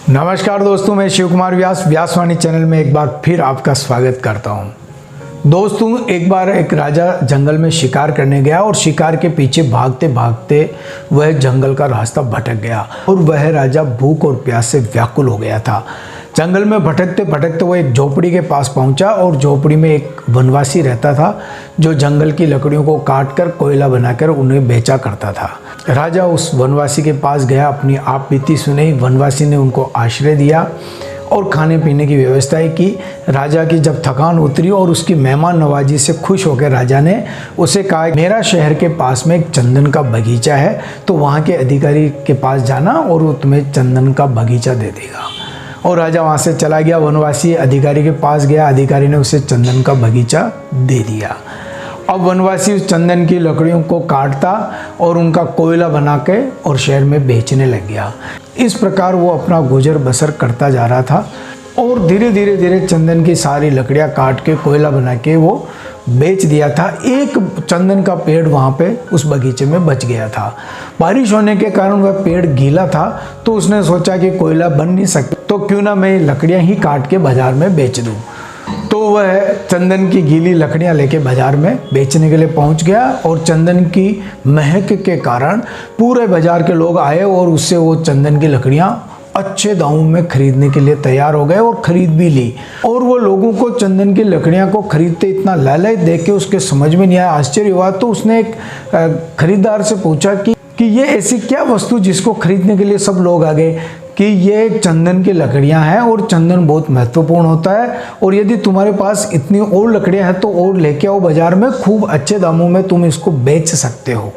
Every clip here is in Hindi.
नमस्कार दोस्तों, मैं शिव कुमार व्यास व्यासवाणी चैनल में एक बार फिर आपका स्वागत करता हूं। दोस्तों, एक बार एक राजा जंगल में शिकार करने गया और शिकार के पीछे भागते भागते वह जंगल का रास्ता भटक गया और वह राजा भूख और प्यास से व्याकुल हो गया था। जंगल में भटकते भटकते वो एक झोपड़ी के पास पहुंचा और झोपड़ी में एक वनवासी रहता था जो जंगल की लकड़ियों को काटकर कोयला बनाकर उन्हें बेचा करता था। राजा उस वनवासी के पास गया, अपनी आप बीती सुनी। वनवासी ने उनको आश्रय दिया और खाने पीने की व्यवस्था की। राजा की जब थकान उतरी और उसकी मेहमान नवाजी से खुश होकर राजा ने उसे कहा, मेरा शहर के पास में एक चंदन का बगीचा है, तो वहाँ के अधिकारी के पास जाना और वो तुम्हें चंदन का बगीचा दे देगा। और राजा वहाँ से चला गया। वनवासी अधिकारी के पास गया, अधिकारी ने उसे चंदन का बगीचा दे दिया। अब वनवासी उस चंदन की लकड़ियों को काटता और उनका कोयला बना के और शहर में बेचने लग गया। इस प्रकार वो अपना गुजर बसर करता जा रहा था और धीरे धीरे चंदन की सारी लकड़ियाँ काट के कोयला बना के वो बेच दिया था। एक चंदन का पेड़ वहाँ पे उस बगीचे में बच गया था। बारिश होने के कारण वह पेड़ गीला था, तो उसने सोचा कि कोयला बन नहीं सकता, तो क्यों ना मैं लकड़ियाँ ही काट के बाजार में बेच दूँ। तो वह चंदन की गीली लकड़ियाँ लेके बाजार में बेचने के लिए पहुंच गया और चंदन की महक के कारण पूरे बाजार के लोग आए और उससे वो चंदन की लकड़ियाँ अच्छे दामों में खरीदने के लिए तैयार हो गए और खरीद भी ली। और वो लोगों को चंदन की लकड़ियाँ को खरीदते इतना लालच देख के उसके समझ में नहीं आया, आश्चर्य हुआ। तो उसने एक खरीदार से पूछा कि ये ऐसी क्या वस्तु जिसको खरीदने के लिए सब लोग आ गए, कि ये चंदन की लकड़ियां हैं और चंदन बहुत महत्वपूर्ण होता है, और यदि तुम्हारे पास इतनी और लकड़ियां हैं तो और लेके आओ बाजार में, खूब अच्छे दामों में तुम इसको बेच सकते हो।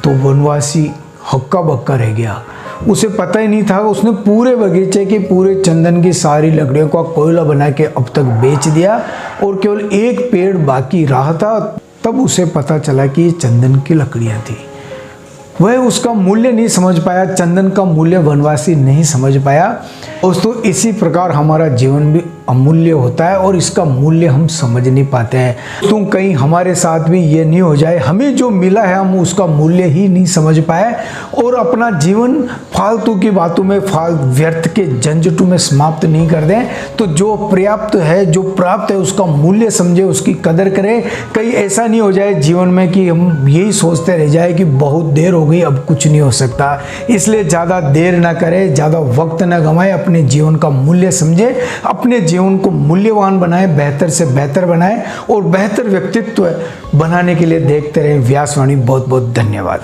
तो वनवासी हक्का बक्का रह गया, उसे पता ही नहीं था। उसने पूरे बगीचे की पूरे चंदन की सारी लकड़ियों का कोयला बना के अब तक बेच दिया और केवल एक पेड़ बाकी रहा था। तब उसे पता चला कि ये चंदन की लकड़ियाँ थी। वह उसका मूल्य नहीं समझ पाया, चंदन का मूल्य वनवासी नहीं समझ पाया। दोस्तों, इसी प्रकार हमारा जीवन भी अमूल्य होता है और इसका मूल्य हम समझ नहीं पाते हैं। तो कहीं हमारे साथ भी ये नहीं हो जाए, हमें जो मिला है हम उसका मूल्य ही नहीं समझ पाए और अपना जीवन फालतू की बातों में, व्यर्थ के झंझटों में समाप्त नहीं कर दें। तो जो पर्याप्त है, जो प्राप्त है, उसका मूल्य समझे, उसकी कदर करें। कहीं ऐसा नहीं हो जाए जीवन में कि हम यही सोचते रह जाए कि बहुत देर हो गई, अब कुछ नहीं हो सकता। इसलिए ज़्यादा देर ना करें, ज़्यादा वक्त ना गंवाएं, अपने जीवन का मूल्य समझें, अपने जीवन को मूल्यवान बनाएं, बेहतर से बेहतर बनाएं और बेहतर व्यक्तित्व बनाने के लिए देखते रहें व्यासवाणी। बहुत बहुत धन्यवाद।